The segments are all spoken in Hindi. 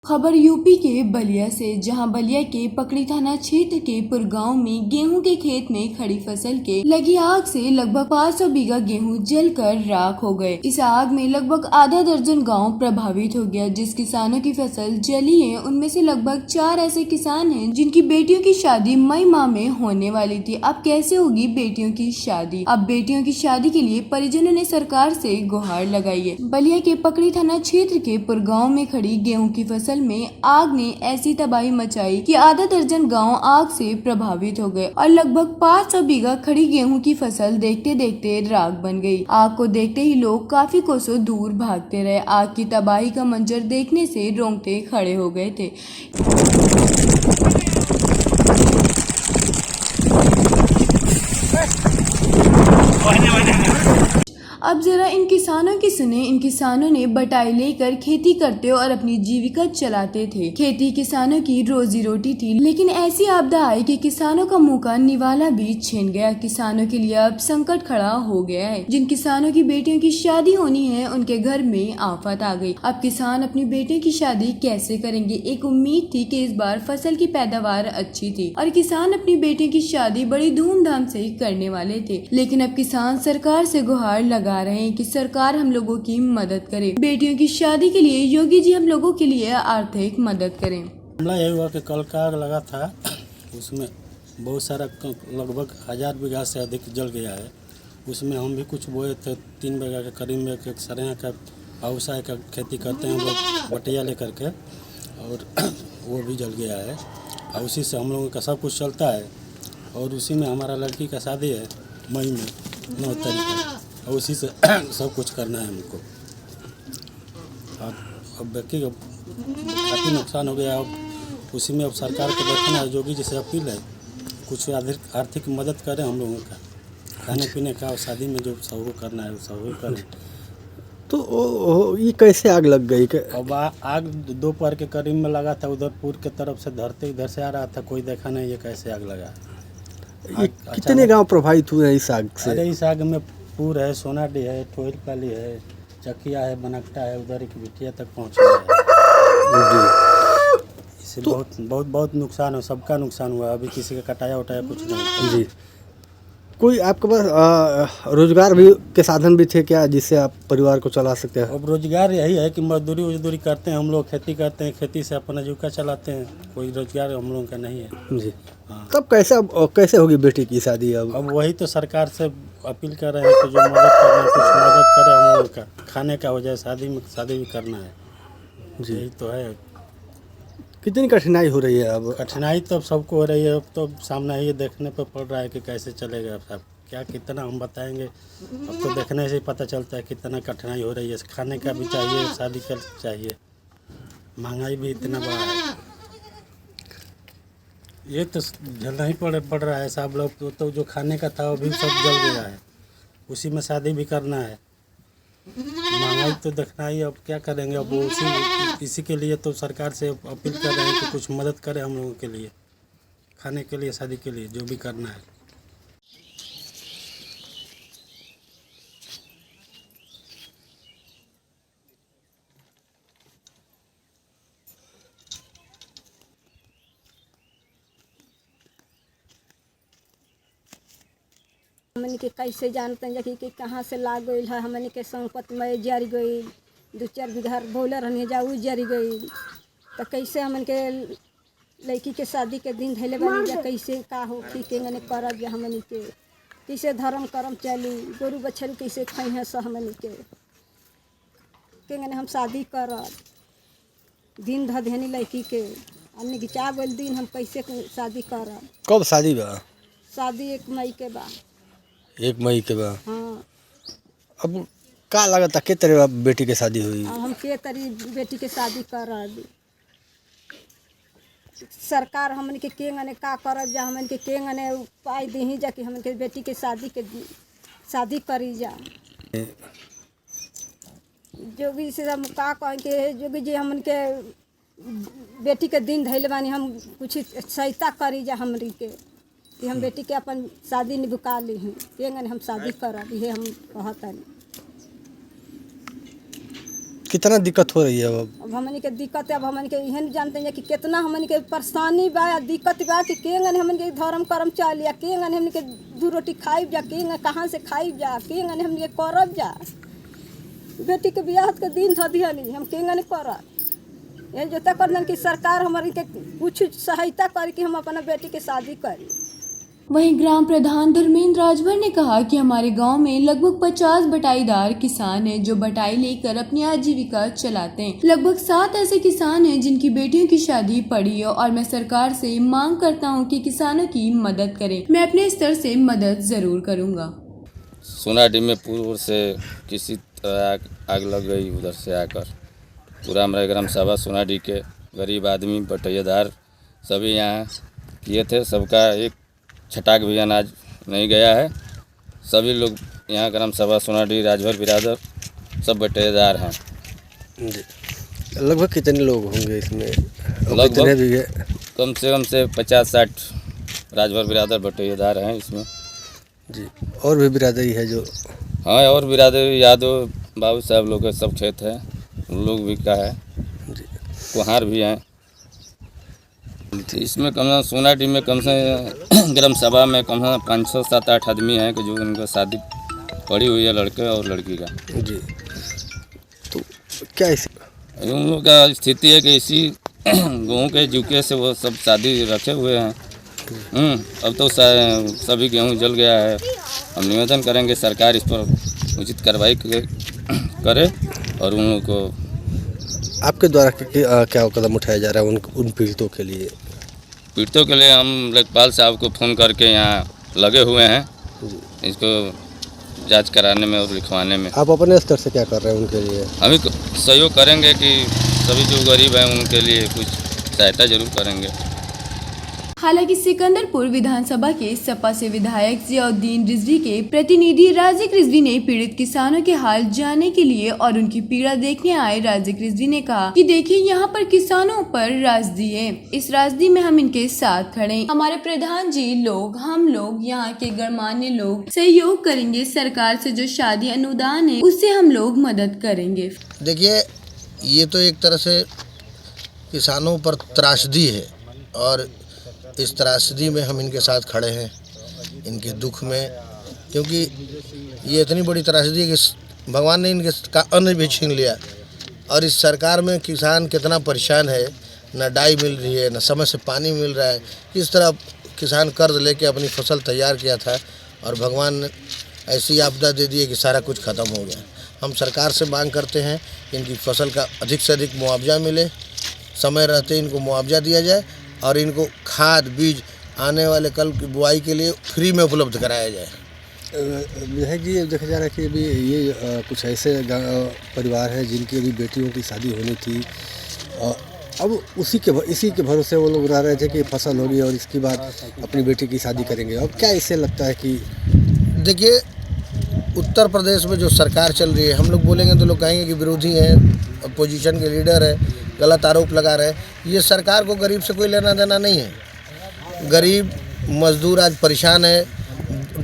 खबर यूपी के बलिया से, जहां बलिया के पकड़ी थाना क्षेत्र के पुरगांव में गेहूं के खेत में खड़ी फसल के लगी आग से लगभग 500 बीघा गेहूं जलकर राख हो गए। इस आग में लगभग आधा दर्जन गांव प्रभावित हो गया। जिस किसानों की फसल जली है उनमें से लगभग 4 ऐसे किसान हैं जिनकी बेटियों की शादी मई माह में होने वाली थी। अब कैसे होगी बेटियों की शादी? अब बेटियों की शादी के लिए परिजनों ने सरकार से गुहार लगाई है। बलिया के पकड़ी थाना क्षेत्र के पुरगांव में खड़ी गेहूं की फसल में आग ने ऐसी तबाही मचाई कि आधा दर्जन गांव आग से प्रभावित हो गए और लगभग 500 बीघा खड़ी गेहूं की फसल देखते देखते राख बन गई। आग को देखते ही लोग काफी कोसों दूर भागते रहे। आग की तबाही का मंजर देखने से रोंगटे खड़े हो गए थे। अब जरा इन किसानों की सुने। इन किसानों ने बटाई लेकर खेती करते और अपनी जीविका चलाते थे। खेती किसानों की रोजी रोटी थी, लेकिन ऐसी आपदा आई कि किसानों का मुंह का निवाला भी छिन गया। किसानों के लिए अब संकट खड़ा हो गया है। जिन किसानों की बेटियों की शादी होनी है उनके घर में आफत आ गई। अब किसान अपनी बेटियों की शादी कैसे करेंगे? एक उम्मीद थी कि इस बार फसल की पैदावार अच्छी थी और किसान अपनी बेटियों की शादी बड़ी धूमधाम से करने वाले थे, लेकिन अब किसान सरकार से गुहार लगा रहे हैं कि सरकार हम लोगों की मदद करे। बेटियों की शादी के लिए योगी जी हम लोगों के लिए आर्थिक मदद करें। मामला यही हुआ कि कल का आग लगा था, उसमें बहुत सारा लगभग 1000 बीघा से अधिक जल गया है। उसमें हम भी कुछ बोए थे, 3 बीघा के करीब में एक सरेहा का व्यवसाय का खेती करते हैं हम लोग बटिया लेकर के, और वो भी जल गया है। और उसी से हम लोगों का सब कुछ चलता है। और उसी में हमारा लड़की का शादी है मई में 9 तारीख को, और उसी से सब कुछ करना है हमको। अब बाकी काफ़ी नुकसान हो गया। अब उसी में अब सरकार को देखना है, योगी जी से अपील है कुछ आर्थिक मदद करें हम लोगों का, खाने पीने का और शादी में जो सहयोग करना है वो सहयोग करें। तो ये कैसे आग लग गई? अब आग दोपहर के करीब में लगा था, उधरपुर के तरफ से धरते इधर से आ रहा था, कोई देखा नहीं ये कैसे आग लगा। ये कितने गांव प्रभावित हुए हैं इस आग से? अरे इस आग में पूर है, सोनाडी है, टोइलपाली है, चकिया है, बनकटा है, उधर एक बिटिया तक पहुँच गया है। इससे बहुत नुकसान हो, सबका नुकसान हुआ। अभी किसी का कटाया उटाया कुछ नहीं जी। कोई आपके पास रोजगार भी के साधन भी थे क्या, जिससे आप परिवार को चला सकते हैं? अब रोजगार यही है कि मजदूरी करते हैं हम लोग, खेती करते हैं, खेती से अपना जीविका चलाते हैं। कोई रोजगार हम लोगों का नहीं है जी। हाँ। तब कैसे होगी बेटी की शादी? अब वही तो सरकार से अपील कर रहे हैं कि जो मदद करना है कुछ मदद करे हम लोगों का, खाने का हो जाए, शादी भी करना है जी। यही तो है। कितनी कठिनाई हो रही है अब? कठिनाई तो अब सबको हो रही है। अब तो सामने ये देखने पर पड़ रहा है कि कैसे चलेगा सब, क्या कितना हम बताएंगे। अब तो देखने से ही पता चलता है कितना कठिनाई हो रही है। खाने का भी चाहिए, शादी का चाहिए, महंगाई भी इतना बड़ा है। ये तो झेलना ही पड़ रहा है सब लोग। तो जो खाने का था वो भी सब जल गया है, उसी में शादी भी करना है। महंगाई तो देखना ही, अब क्या करेंगे। अब वो इसी के लिए तो सरकार से अपील कर रहे हैं कि कुछ मदद करें हम लोगों के लिए, खाने के लिए, शादी के लिए, जो भी करना है। हमन के कैसे जानते हैं कि कहाँ से लाग गई है? हमन के संपत्ति में जर गई, 2-4 बीघा बोलर रहने जाऊ जर गई, तो कैसे हमन के लड़की के शादी के दिन धैले बनी जा, कैसे का हो कि केंगने करब जा? हमन के कैसे धर्म करम चली, गोरू बछल कैसे खाई है स हमन के केंगने हम शादी करब? दिन धधेनी लड़की के हमने गिचा बोल दिन हम कैसे शादी करब? कब शादी बा? शादी 1 मई के बाद। 1 मई के बाद? हाँ। अब का लगता के तरह बेटी के शादी हुई? हम के तरी बेटी के शादी करब? सरकार हमन के केंगने का करब जा? हमन के केंगने उपाय दी जा कि हमन के बेटी के शादी करी जा। जोगी से हम का कहें के जोगी जी हमन के बेटी के दिन धैले बानी, हम कुछ सहायता करी जा हमरी के कि हम बेटी के अपन शादी निभा ली हैं, केंगने हम शादी करब, ये हम कहतनी। कितना दिक्कत हो रही है अब? हमन के दिक्कत है। अब हमन के यह नहीं जानते हैं कि कितना हमन के परेशानी बा या दिक्कत बा कि केंगन हमन के धर्म कर्म चल या केंगन हमन के दू रोटी खाई जा, केंगन कहाँ से खाई जा, केंगन हमन के करब जा। बेटी के बियाह के दिन था दिहनी हम केंगन करब। ये जो तक करन कि सरकार हमारी के कुछ सहायता करे कि हम अपना बेटी के शादी करी। वहीं ग्राम प्रधान धर्मेंद्र राजभर ने कहा कि हमारे गांव में लगभग 50 बटाईदार किसान हैं जो बटाई लेकर अपनी आजीविका चलाते हैं। लगभग 7 ऐसे किसान हैं जिनकी बेटियों की शादी पड़ी है और मैं सरकार से मांग करता हूं कि किसानों की मदद करें। मैं अपने स्तर से मदद जरूर करूंगा। सोनाडी में पूर्व से किसी तरह आग लग गई, उधर से आकर पूरा हमारे ग्राम सभा सोनाडी के गरीब आदमी बटाईदार सभी यहाँ किए थे। सबका एक छटाक भी अनाज नहीं गया है। सभी लोग यहाँ ग्राम सभा सोनाडी राजभर बिरादर सब बटाईदार हैं। जी, लगभग कितने लोग होंगे इसमें? लगभग भी है? कम से 50-60 राजभर बिरादर बटाईदार हैं इसमें। जी, और भी बिरादरी है जो? हाँ, और बिरादरी यादव बाबू साहब लोग के सब खेत है, उन लोग भी का है जी, कुहार भी हैं। इसमें कम से सोनाडी में कम से ग्राम सभा में कम से 500-7-8 आदमी हैं कि जो उनका शादी पड़ी हुई है, लड़के और लड़की का। जी, तो क्या उन लोग का स्थिति है कि इसी गेहूँ के जुके से वो सब शादी रखे हुए हैं। अब तो सभी गेहूँ जल गया है। हम निवेदन करेंगे सरकार इस पर उचित कार्रवाई करे और उन लोगों को। आपके द्वारा क्या कदम उठाया जा रहा है उन पीड़ितों के लिए? पीड़ितों के लिए हम लेखपाल साहब को फ़ोन करके यहाँ लगे हुए हैं इसको जांच कराने में और लिखवाने में। आप अपने स्तर से क्या कर रहे हैं उनके लिए? हम ही सहयोग करेंगे कि सभी जो गरीब हैं उनके लिए कुछ सहायता जरूर करेंगे। हालांकि सिकंदरपुर विधानसभा के सपा से विधायक जियाउद्दीन रिजवी के प्रतिनिधि राजिक रिजवी ने पीड़ित किसानों के हाल जानने के लिए और उनकी पीड़ा देखने आए राजिक रिजवी ने कहा कि देखिए यहाँ पर किसानों पर राजदी है, इस राजदी में हम इनके साथ खड़े हैं। हमारे प्रधान जी लोग, हम लोग, यहाँ के गणमान्य लोग सहयोग करेंगे। सरकार से जो शादी अनुदान है उससे हम लोग मदद करेंगे। देखिए, ये तो एक तरह से किसानों पर त्रासदी है और इस त्रासदी में हम इनके साथ खड़े हैं, इनके दुख में, क्योंकि ये इतनी बड़ी त्रासदी है कि भगवान ने इनके का अन्न भी छीन लिया। और इस सरकार में किसान कितना परेशान है, न डाई मिल रही है, न समय से पानी मिल रहा है। किस तरह किसान कर्ज लेके अपनी फसल तैयार किया था और भगवान ने ऐसी आपदा दे दी है कि सारा कुछ ख़त्म हो गया। हम सरकार से मांग करते हैं कि इनकी फसल का अधिक से अधिक मुआवजा मिले, समय रहते इनको मुआवजा दिया जाए और इनको खाद बीज आने वाले कल की बुआई के लिए फ्री में उपलब्ध कराया जाए। विधायक जी, देखा जा रहा है कि अभी ये कुछ ऐसे परिवार हैं जिनकी अभी बेटियों की शादी होनी थी, अब इसी के भरोसे वो लोग रह रहे थे कि फसल होगी और इसके बाद अपनी बेटी की शादी करेंगे। अब क्या इससे लगता है कि देखिए, उत्तर प्रदेश में जो सरकार चल रही है, हम लोग बोलेंगे तो लोग कहेंगे कि विरोधी हैं, अपोजिशन के लीडर है, गलत आरोप लगा रहे हैं। ये सरकार को गरीब से कोई लेना देना नहीं है। गरीब मजदूर आज परेशान है।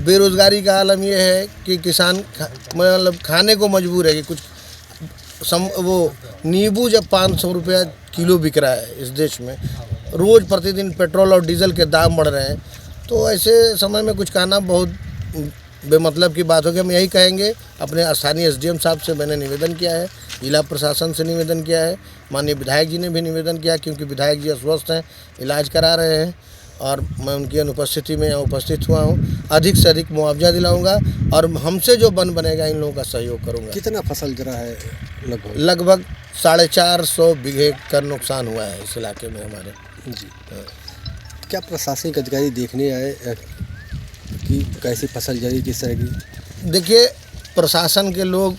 बेरोज़गारी का आलम यह है कि किसान मतलब खाने को मजबूर है कि कुछ वो नींबू जब 500 रुपया किलो बिक रहा है इस देश में, रोज़ प्रतिदिन पेट्रोल और डीजल के दाम बढ़ रहे हैं, तो ऐसे समय में कुछ कहना बहुत बेमतलब की बात होगी। हम यही कहेंगे, अपने स्थानीय एसडीएम साहब से मैंने निवेदन किया है, जिला प्रशासन से निवेदन किया है, माननीय विधायक जी ने भी निवेदन किया, क्योंकि विधायक जी अस्वस्थ हैं, इलाज करा रहे हैं और मैं उनकी अनुपस्थिति में यहाँ उपस्थित हुआ हूँ। अधिक से अधिक मुआवजा दिलाऊंगा और हमसे जो बनेगा इन लोगों का सहयोग करूँगा। कितना फसल जरा है? लगभग 450 बीघे का नुकसान हुआ है इस इलाके में हमारे। जी, क्या प्रशासनिक अधिकारी देखने आए कि कैसी फसल जली, किस तरह की? देखिए, प्रशासन के लोग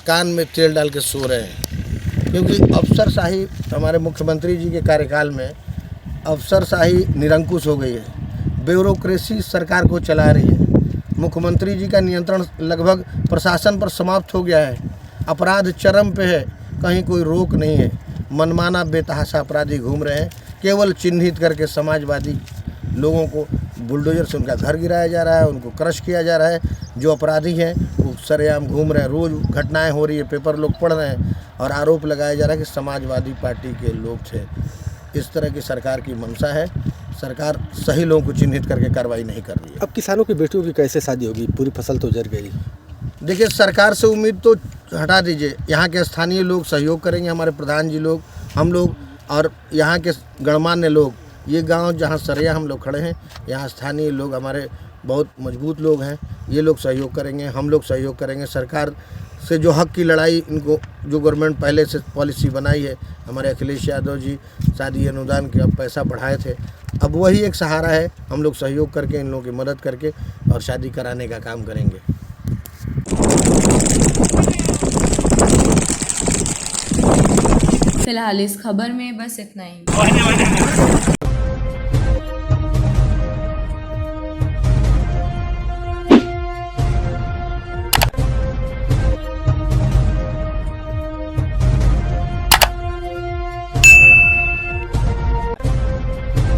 कान में तेल डाल के सो रहे हैं, क्योंकि अफसरशाही हमारे मुख्यमंत्री जी के कार्यकाल में अफसरशाही निरंकुश हो गई है। ब्यूरोक्रेसी सरकार को चला रही है। मुख्यमंत्री जी का नियंत्रण लगभग प्रशासन पर समाप्त हो गया है। अपराध चरम पे है, कहीं कोई रोक नहीं है। मनमाना बेतहाशा अपराधी घूम रहे हैं, केवल चिन्हित करके समाजवादी लोगों को बुलडोजर से उनका घर गिराया जा रहा है, उनको क्रश किया जा रहा है। जो अपराधी हैं वो सरेआम घूम रहे हैं, रोज़ घटनाएं हो रही है, पेपर लोग पढ़ रहे हैं और आरोप लगाया जा रहा है कि समाजवादी पार्टी के लोग थे। इस तरह की सरकार की मंशा है। सरकार सही लोगों को चिन्हित करके कार्रवाई नहीं कर रही है। अब किसानों की बेटियों की कैसे शादी होगी, पूरी फसल तो जर गई। देखिए, सरकार से उम्मीद तो हटा दीजिए, यहाँ के स्थानीय लोग सहयोग करेंगे, हमारे प्रधान जी लोग, हम लोग और यहाँ के गणमान्य लोग। ये गांव जहाँ सरिया हम लोग खड़े हैं, यहाँ स्थानीय लोग हमारे बहुत मजबूत लोग हैं, ये लोग सहयोग करेंगे, हम लोग सहयोग करेंगे। सरकार से जो हक की लड़ाई, इनको जो गवर्नमेंट पहले से पॉलिसी बनाई है, हमारे अखिलेश यादव जी शादी अनुदान के अब पैसा बढ़ाए थे, अब वही एक सहारा है। हम लोग सहयोग करके, इन लोगों की मदद करके और शादी कराने का काम करेंगे। फिलहाल इस खबर में बस इतना ही।